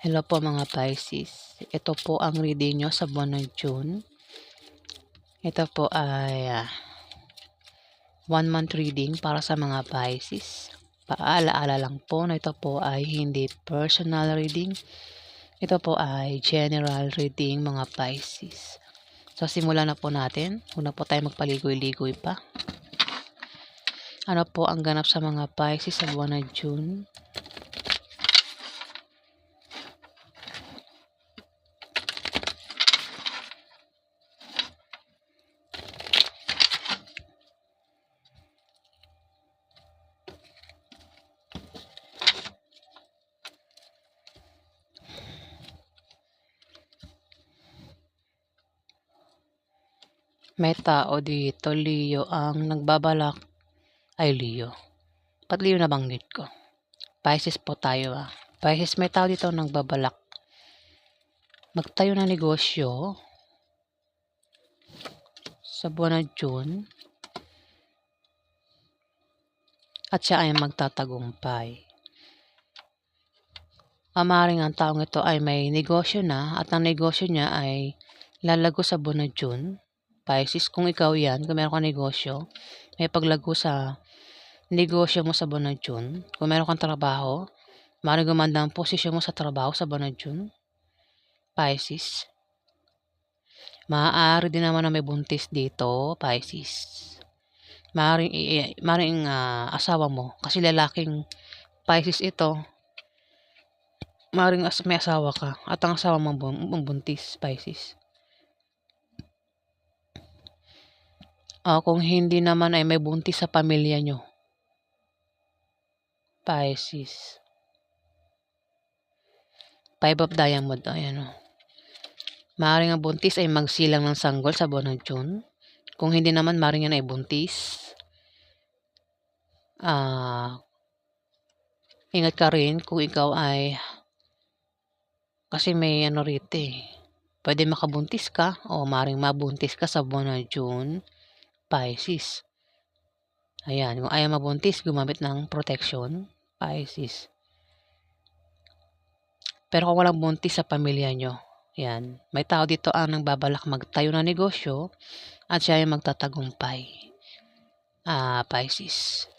Hello po mga Pisces. Ito po ang reading nyo sa buwan ng June. Ito po ay 1 month reading para sa mga Pisces. Paalaala lang po na ito po ay hindi personal reading. Ito po ay general reading mga Pisces. So simulan na po natin. Una po tayo magpaligoy-ligoy pa. Ano po ang ganap sa mga Pisces sa buwan ng June? May tao dito, Leo, ang nagbabalak. Ay, Leo. Ba't Leo nabanggit ko? Pisces po tayo Pisces, may tao dito nagbabalak magtayo ng negosyo sa buwan ng June at siya ay magtatagumpay. Maaaring ang taong ito ay may negosyo na at ang negosyo niya ay lalago sa buwan ng June. Pisces, kung ikaw yan, kung meron kang negosyo, may paglago sa negosyo mo sa buwan ng June. Kung meron kang trabaho, maaaring gumanda ang posisyon mo sa trabaho sa buwan ng June. Pisces. Maaari din naman na may buntis dito, Pisces. Maaaring asawa mo, kasi lalaking Pisces ito. Maaaring may asawa ka at ang asawa mo buntis, Pisces. Kung hindi naman ay may buntis sa pamilya nyo, Pisces. 5 of Diamond, ayan Maaaring ang buntis ay magsilang ng sanggol sa buwan ng June. Kung hindi naman, maaaring yan ay buntis. Ingat ka rin kung ikaw ay, kasi may rito pwede makabuntis ka o maaaring mabuntis ka sa buwan ng June, Pisces. Ayan, kung ayaw mabuntis, gumamit ng protection, Pisces. Pero kung walang buntis sa pamilya nyo, yan, may tao dito ang nagbabalak magtayo ng negosyo at siya ay magtatagumpay, Pisces.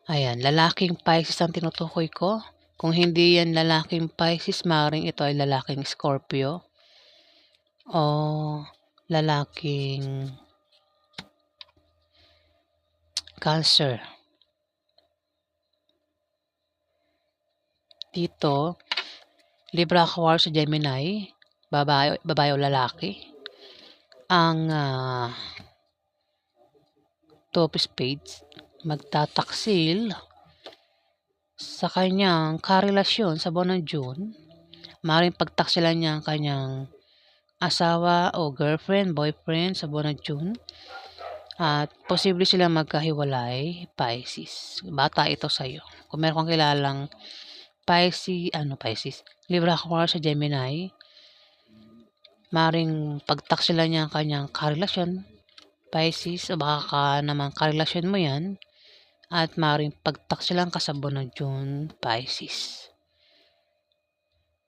Ayan, lalaking Pisces ang tinutukoy ko. Kung hindi yan lalaking Pisces, maaaring ito ay lalaking Scorpio o lalaking Cancer. Dito, Libra, Aquarius, Gemini, babae o lalaki. Ang Two of Spades, magtataksil sa kanyang karelasyon sa buwan ng June. Maaaring pagtaksilan niya ang kanyang asawa o girlfriend, boyfriend sa buwan ng June. At posible silang magkahiwalay, Pisces. Bata ito sa'yo. Kung meron kang kilalang Pisces, Libra, Aquarius, Gemini, maaaring pagtaksilan niya ang kanyang karelasyon, Pisces, o baka ka naman karelasyon mo yan, at maaaring pagtaksilan ka sa buwan ng June, Pisces.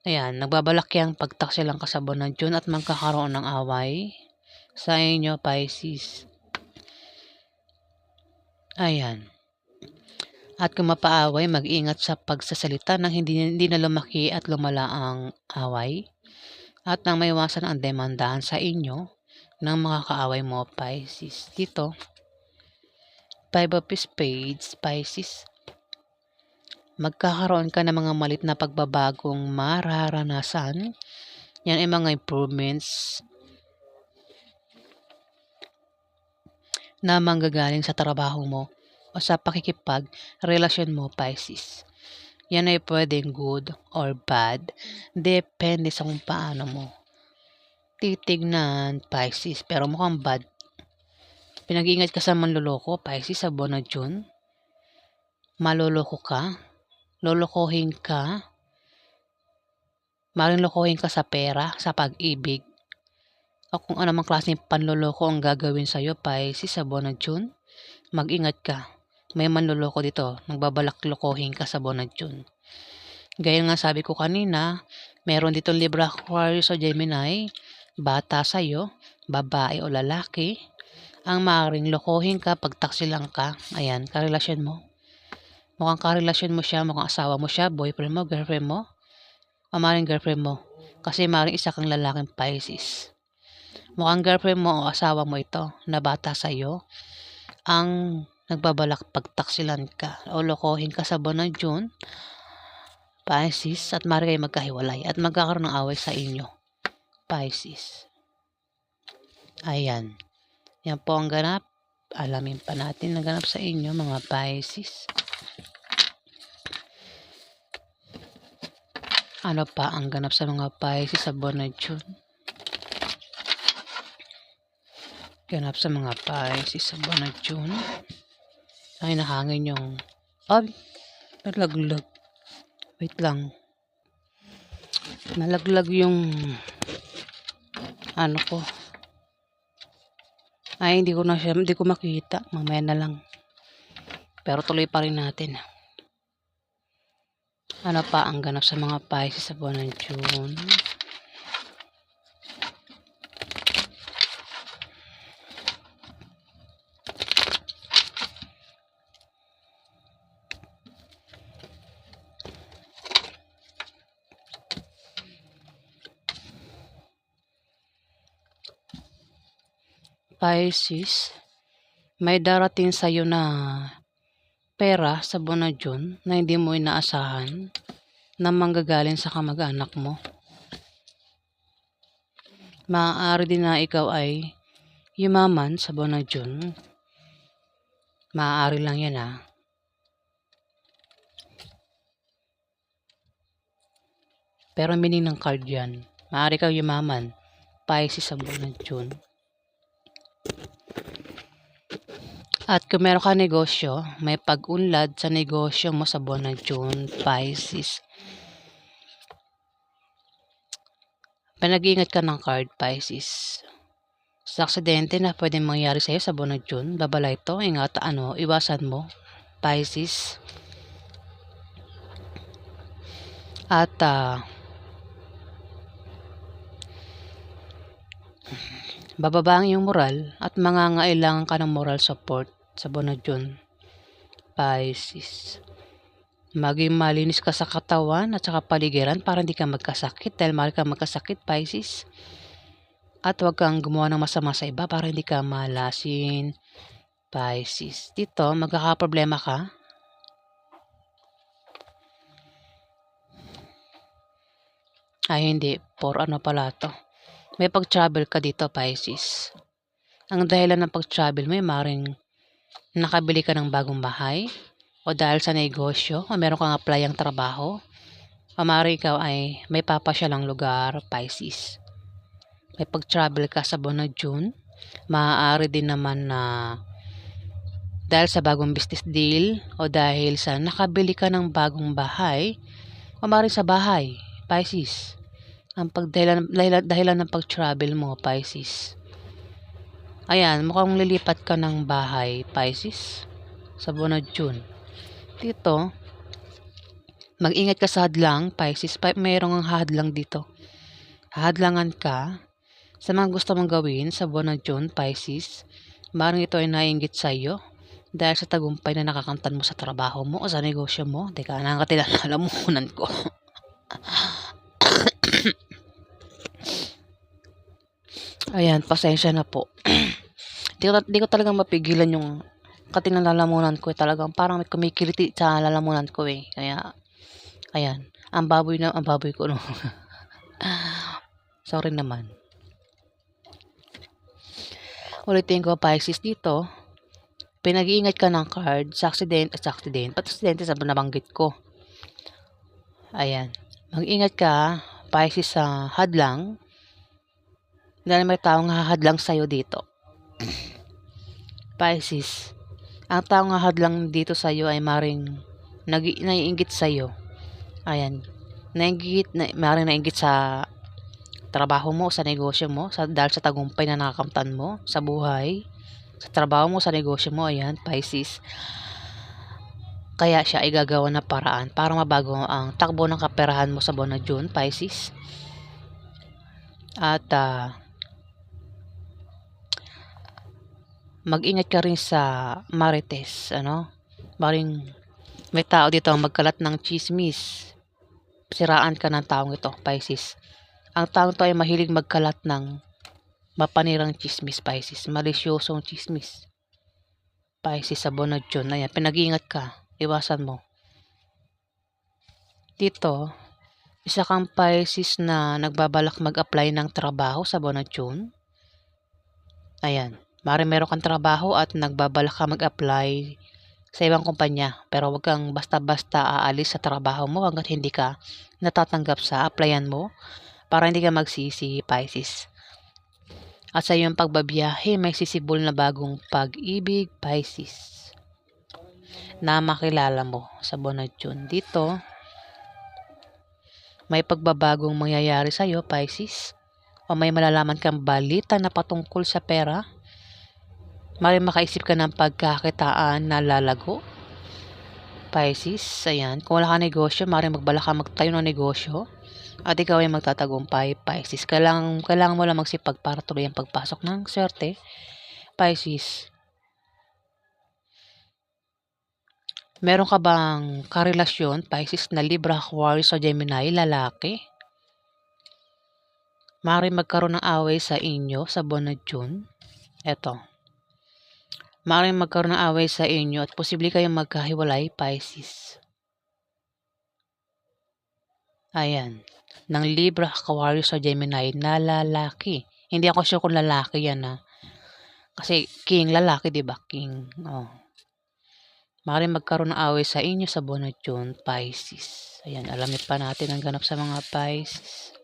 Ayan, nagbabalak yang pagtaksilan ka sa buwan ng June at magkakaroon ng away sa inyo, Pisces. Ayan. At kung mapaaway, mag-ingat sa pagsasalita nang hindi na lumaki at lumala ang away. At nang maiwasan ang demandahan sa inyo ng mga kaaway mo, Pisces. Dito, 5 of Spades, Pisces. Magkakaroon ka ng mga malit na pagbabagong mararanasan. Yan ay mga improvements na manggagaling sa trabaho mo o sa pakikipag-relasyon mo, Pisces. Yan ay pwedeng good or bad. Depende sa kung paano mo titignan, Pisces. Pero mukhang bad. Pinag-iingat ka sa manloloko, Pisces, sa buwan ng June. Maloloko ka. Lolokohin ka. Maring lokohin ka sa pera, sa pag-ibig. O kung anumang klaseng panloloko ang gagawin sa'yo, Pisces, sa buwan ng June. Mag-ingat ka. may manloloko dito, nagbabalak lokohin ka sa buwan ng June. Gaya nga sabi ko kanina, meron dito Libra, Aquarius o Gemini, bata sa'yo, babae o lalaki, ang maaaring lokohin ka pag taksilan ka. Ayan, karelasyon mo. Mukhang karelasyon mo siya, mukhang asawa mo siya, boyfriend mo, girlfriend mo, o maaaring girlfriend mo. Kasi maaaring isa kang lalaking Pisces. Mukhang girlfriend mo o asawa mo ito na bata sa'yo, ang nagbabalak pagtaksilan ka o lokohin ka sa buwan ng June, Pisces, at maaari kayo magkahiwalay at magkakaroon ng away sa inyo, Pisces. Ayan. Yan po ang ganap. Alamin pa natin ang ganap sa inyo, mga Pisces. Ano pa ang ganap sa mga Pisces sa buwan ng June? Ganap sa mga Pisces sa buwan ng June. Ay, nahangin yung... Ay, nalaglag. Wait lang. Nalaglag yung... Ano ko. Ay, hindi ko makita. Mamaya na lang. Pero tuloy pa rin natin. Ano pa ang ganap sa mga Pisces sa buwan ng June? Pisces, may darating sa'yo na pera sa buwan ng June na hindi mo inaasahan na manggagaling sa kamag-anak mo. Maaari din na ikaw ay yumaman sa buwan ng June. Maaari lang yan ha. Pero meaning ng card yan. Maaari kang yumaman, Pisces, sa buwan ng June. At kung meron ka negosyo, may pag-unlad sa negosyo mo sa buwan ng June, Pisces. Pinag-iingat ka ng card, Pisces. Sa aksidente na pwedeng mangyari sa'yo sa buwan ng June, babala ito, iwasan mo, Pisces. At bababa ang iyong moral at mangangailangan ka ng moral support sa buwan ng June, Pisces. Maging malinis ka sa katawan at saka paligiran para hindi ka magkasakit dahil mahal ka magkasakit, Pisces. At huwag kang gumawa ng masama sa iba para hindi ka malasin, Pisces. Dito, magkakaproblema ka. Ay, hindi. Pala to. May pag-travel ka dito, Pisces. Ang dahilan ng pag-travel mo ay maring nakabili ka ng bagong bahay o dahil sa negosyo o meron kang apply ang trabaho o maring ikaw ay may papasyalang lugar, Pisces. May pag-travel ka sa buwan ng June. Maaari din naman na dahil sa bagong business deal o dahil sa nakabili ka ng bagong bahay o maring sa bahay, Pisces. Ang dahilan ng pag-travel mo, Pisces. Ayan, mukhang lilipat ka ng bahay, Pisces, sa buwan ng June. Dito, mag-ingat ka sa hadlang, Pisces. Mayroong hadlang dito. Hahadlangan ka sa mga gusto mong gawin sa buwan ng June, Pisces. Maring ito ay naiinggit sa iyo dahil sa tagumpay na nakakamtan mo sa trabaho mo o sa negosyo mo. Teka, nakakatilamunan ko. Ayan, pasensya na po. Di ko talagang mapigilan yung katinalalamunan ko. Talagang parang may kumikiliti sa lalamunan ko eh. Kaya, ayan. Ang baboy ko. No? Sorry naman. Ulitin ko, Pisces, dito. Pinag-iingat ka ng card sa aksidente. Pati aksidente sa nabanggit ko. Ayan. Mag-ingat ka, Pisces, sa hadlang. Dahil may taong hahadlang sa'yo dito. Pisces, ang taong hahadlang dito sa'yo ay maring naiinggit sa'yo. Ayan. Maring naiinggit sa trabaho mo, sa negosyo mo, dahil sa tagumpay na nakakamtan mo sa buhay, sa trabaho mo, sa negosyo mo. Ayan, Pisces. Kaya siya ay gagawa ng paraan para mabago ang takbo ng kaperahan mo sa buwan ng June, Pisces. At mag-ingat ka rin sa marites, maring may tao dito ang magkalat ng chismis. Siraan ka ng taong ito, Pisces. Ang taong ito ay mahilig magkalat ng mapanirang chismis, Pisces. Malisyosong chismis, Pisces, sa buwan ng June. Ayan, pinag-iingat ka. Iwasan mo. Dito, isa kang Pisces na nagbabalak mag-apply ng trabaho sa buwan ng June. Ayan. Meron kang trabaho at nagbabalak ka mag-apply sa ibang kumpanya. Pero wag kang basta-basta aalis sa trabaho mo hanggat hindi ka natatanggap sa applyan mo para hindi ka magsisi, Pisces. At sa iyong pagbabiyahe, may sisibol na bagong pag-ibig, Pisces, na makilala mo sa buwan ng June. Dito, may pagbabagong mangyayari sa iyo, Pisces, o may malalaman kang balita na patungkol sa pera. Maring makaisip ka ng pagkakitaan na lalago, Pisces. Ayan, kung wala ka negosyo, maring magbalak ka magtayo ng negosyo at ikaw ay magtatagumpay, Pisces. Kailangan mo lang magsipag para tuloy ang pagpasok ng swerte, Pisces. Meron ka bang karelasyon, Pisces, na Libra, Aquarius o Gemini, lalaki? Maaaring magkaroon ng away sa inyo sa buwan ng June. Eto. Maaaring magkaroon ng away sa inyo at posible kayong magkahiwalay, Pisces. Ayan. Ng Libra, Aquarius o Gemini na lalaki. Hindi ako sure kung lalaki yan Kasi king lalaki, di ba? King. Maaaring magkaroon ng away sa inyo sa buwan ng June, Pisces. Ayan, alamin pa natin ang ganap sa mga Pisces.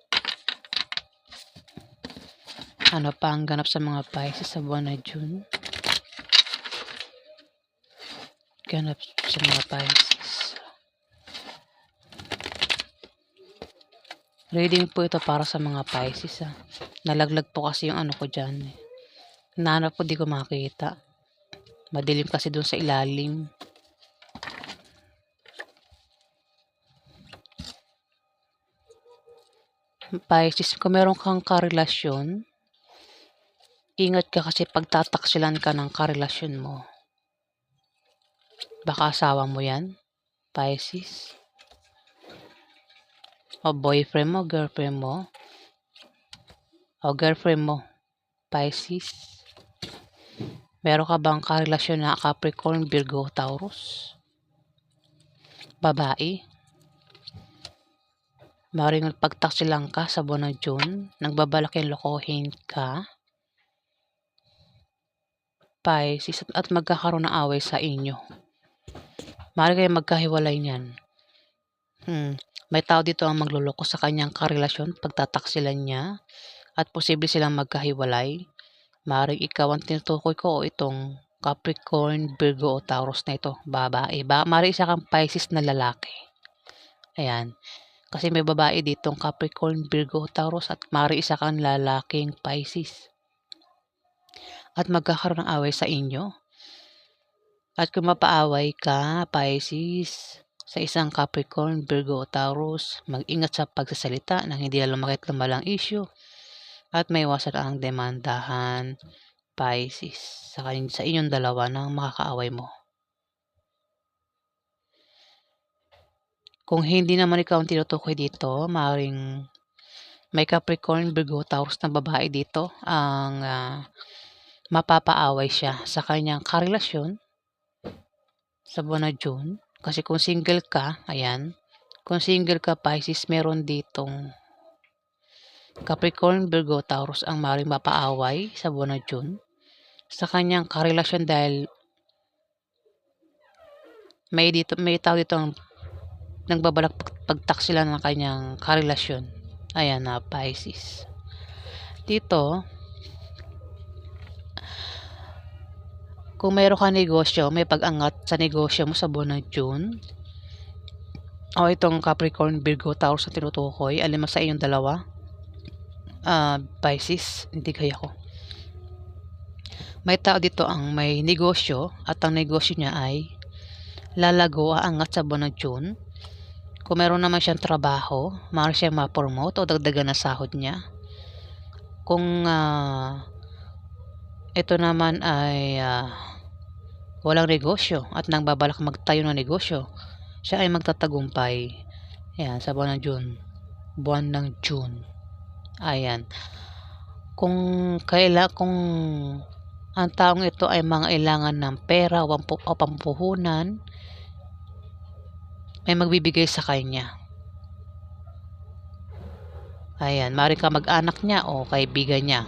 Ano pa ang ganap sa mga Pisces sa buwan ng June? Ganap sa mga Pisces. Reading po ito para sa mga Pisces. Nalaglag po kasi yung ko dyan. Nahanap po, di ko makita. Madilim kasi dun sa ilalim. Pisces, kung meron kang karelasyon, ingat ka kasi pagtataksilan ka ng karelasyon mo. Baka asawa mo yan, Pisces. O boyfriend mo, girlfriend mo. O girlfriend mo, Pisces. Meron ka bang karelasyon na Capricorn, Virgo, Taurus? Babae. Maring pagtaksilan ka sa buwan ng June. Nagbabalak yung lokohin ka, Pisces, at magkakaroon ng away sa inyo. Maring kayo magkahiwalay niyan. May tao dito ang magluloko sa kanyang karelasyon, pagtataksilan niya, at posible silang magkahiwalay. Maring ikaw ang tinutukoy ko o itong Capricorn, Virgo o Taurus na ito, babae. Maring isa kang Pisces na lalaki. Ayan. Kasi may babae ditong Capricorn, Virgo, Taurus at maring isa kang lalaking Pisces. At magkakaroon ng away sa inyo. At kung mapaaway ka, Pisces, sa isang Capricorn, Virgo o Taurus, mag-ingat sa pagsasalita nang hindi lumakit lumalang issue at may iwasan ang demandahan, Pisces, sa inyong dalawa ng makakaaway mo. Kung hindi naman ikaw ang tinutukoy dito, maaaring may Capricorn, Virgo, Taurus na babae dito ang mapapaaway siya sa kanyang karelasyon sa buwan ng June. Kasi kung single ka, ayan, kung single ka, Pisces, meron ditong Capricorn, Virgo, Taurus ang maaaring mapaaway sa buwan ng June sa kanyang karelasyon dahil may tao dito ang nagbabalak pagtaksilan ng kanyang karelasyon. Ayan na, Pisces. Dito, kung mayroon ka negosyo, may pag-angat sa negosyo mo sa buwan ng June. O itong Capricorn, Virgo, Taurus na tinutukoy, alin sa inyong dalawa, Pisces, hindi kaya ko. May tao dito ang may negosyo at ang negosyo niya ay lalago, aangat sa buwan ng June. Kung meron naman siyang trabaho, maaari siyang ma-promote o dagdagan na sahod niya. Kung ito naman ay walang negosyo at nang babalak magtayo ng negosyo, siya ay magtatagumpay. Ayan, sa buwan ng June. Buwan ng June. Ayan. Kung ang taong ito ay mangailangan ng pera o pampuhunan, may magbibigay sa kanya. Ayan, maaari ka mag-anak niya o kaibigan niya.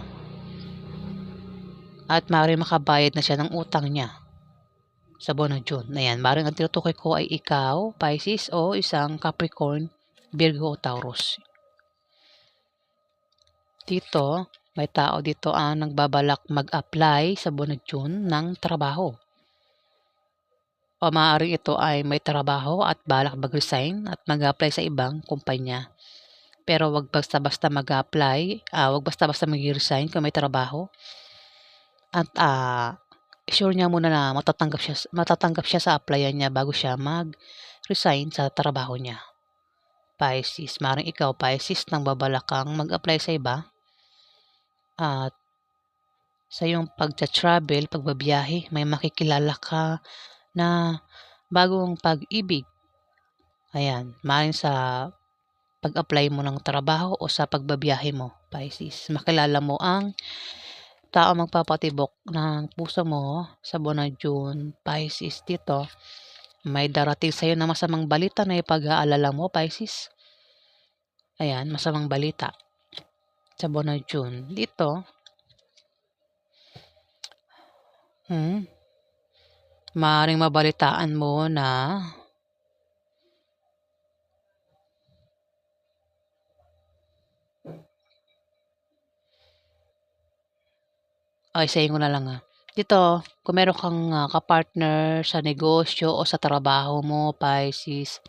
At maaari makabayad na siya ng utang niya sa buwan ng June. Ayan, maaari ang tinutukoy ko ay ikaw, Pisces, o isang Capricorn, Virgo o Taurus. Dito, may tao dito ang nagbabalak mag-apply sa buwan ng June ng trabaho. O maaaring ito ay may trabaho at balak mag-resign at mag-apply sa ibang kumpanya. Pero wag basta-basta mag-apply, wag basta-basta mag-resign kung may trabaho. At sure niya muna na matatanggap siya sa applyan niya bago siya mag-resign sa trabaho niya. Pisces, maaaring ikaw, Pisces, nang babalak kang mag-apply sa iba. At sa iyong pagta-travel, pagbabiyahe, may makikilala ka na bagong pag-ibig. Ayan, maaaring sa pag-apply mo ng trabaho o sa pagbabiyahe mo, Pisces. Makilala mo ang tao magpapatibok ng puso mo sa buwan ng June, Pisces. Dito, may darating sa iyo na masamang balita na ipag-aalala mo, Pisces. Ayan, masamang balita sa buwan ng June. Dito, maaaring mabalitaan mo na isahin ko na lang Dito, kung meron kang kapartner sa negosyo o sa trabaho mo, Pisces,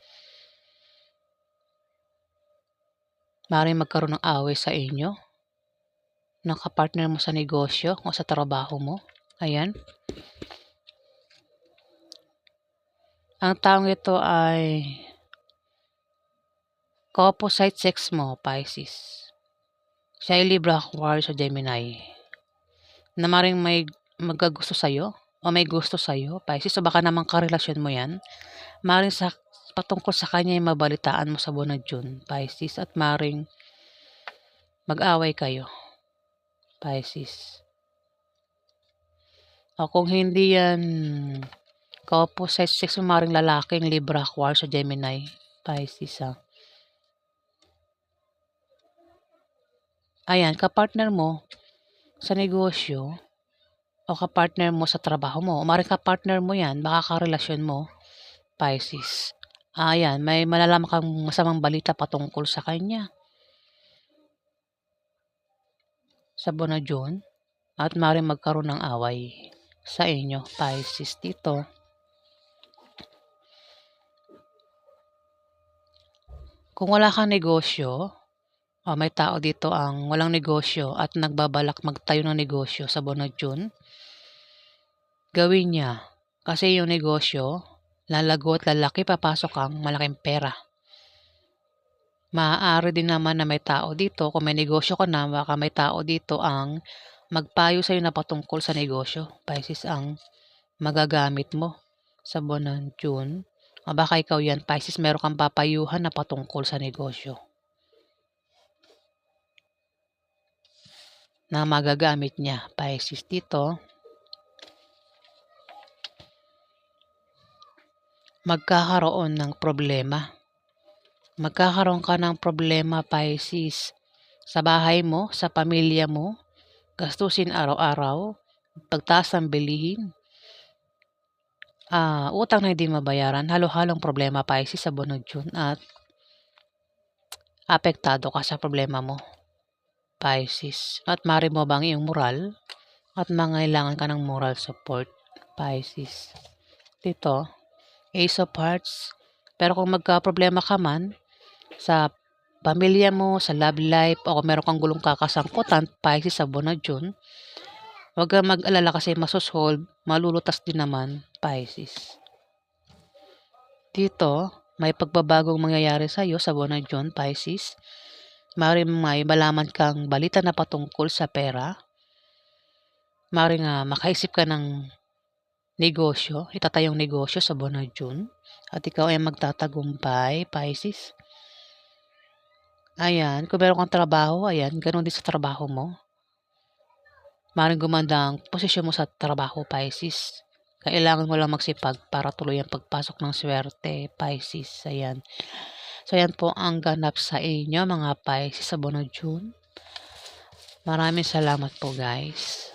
maaaring magkaroon ng away sa inyo ng kapartner mo sa negosyo o sa trabaho mo. Ayan. Ang taong ito ay ka-opposite sex mo, Pisces. Siya ay Libra, Aquarius o Gemini. Na maring may magkagusto sa'yo o may gusto sa'yo, Pisces. O baka naman karelasyon mo yan. Maring patungkol sa kanya yung mabalitaan mo sa buwan ng June, Pisces. At maring mag-away kayo, Pisces. O kung hindi yan ka-opposite sex mo, maring lalaking Libra, Aquarius o Gemini, Pisces. Ayan, kapartner mo sa negosyo o kapartner mo sa trabaho mo. O maring kapartner mo yan, baka karelasyon mo, Pisces. Ayan, may malalaman kang masamang balita patungkol sa kanya sa buwan ng June at maaaring magkaroon ng away sa inyo, Pisces. Dito, kung wala kang negosyo, may tao dito ang walang negosyo at nagbabalak magtayo ng negosyo sa buwan ng June, gawin niya. Kasi yung negosyo, lalago at lalaki, papasok ang malaking pera. Maaari din naman na may tao dito, kung may negosyo ka na, baka may tao dito ang magpayo sa'yo na patungkol sa negosyo. Pisces, ang magagamit mo sa buwan ng June. O baka ikaw yan, Pisces, meron kang papayuhan na patungkol sa negosyo na magagamit niya, Pisces. Dito, magkakaroon ng problema. Magkakaroon ka ng problema, Pisces, sa bahay mo, sa pamilya mo, gastusin araw-araw, pagtaas ng bilihin, utang na hindi mabayaran, halo-halong problema, Pisces, sa buwan ng June, at apektado ka sa problema mo, Pisces. At maaari mo bang iyong moral at mangailangan ka ng moral support, Pisces. Dito, Ace of Hearts. Pero kung magka-problema ka man sa pamilya mo, sa love life, o kung meron kang gulong kakasangkutan, Pisces, sa buwan ng June, huwag kang mag-alala kasi masosolve, malulutas din naman, Pisces. Dito, may pagbabagong mangyayari sa'yo sa buwan ng June, Pisces. Maaaring may malaman kang balita na patungkol sa pera. Maaaring makaisip ka ng negosyo, itatayong negosyo sa buwan ng June. At ikaw ay magtatagumpay, Pisces. Ayan, kung meron kang trabaho, ayan, gano'n din sa trabaho mo. Maaaring gumanda ang posisyon mo sa trabaho, Pisces. Kailangan mo lang magsipag para tuloy ang pagpasok ng swerte, Pisces. Ayan. So, ayan po ang ganap sa inyo, mga Pisces, sa buwan ng June. Maraming salamat po, guys.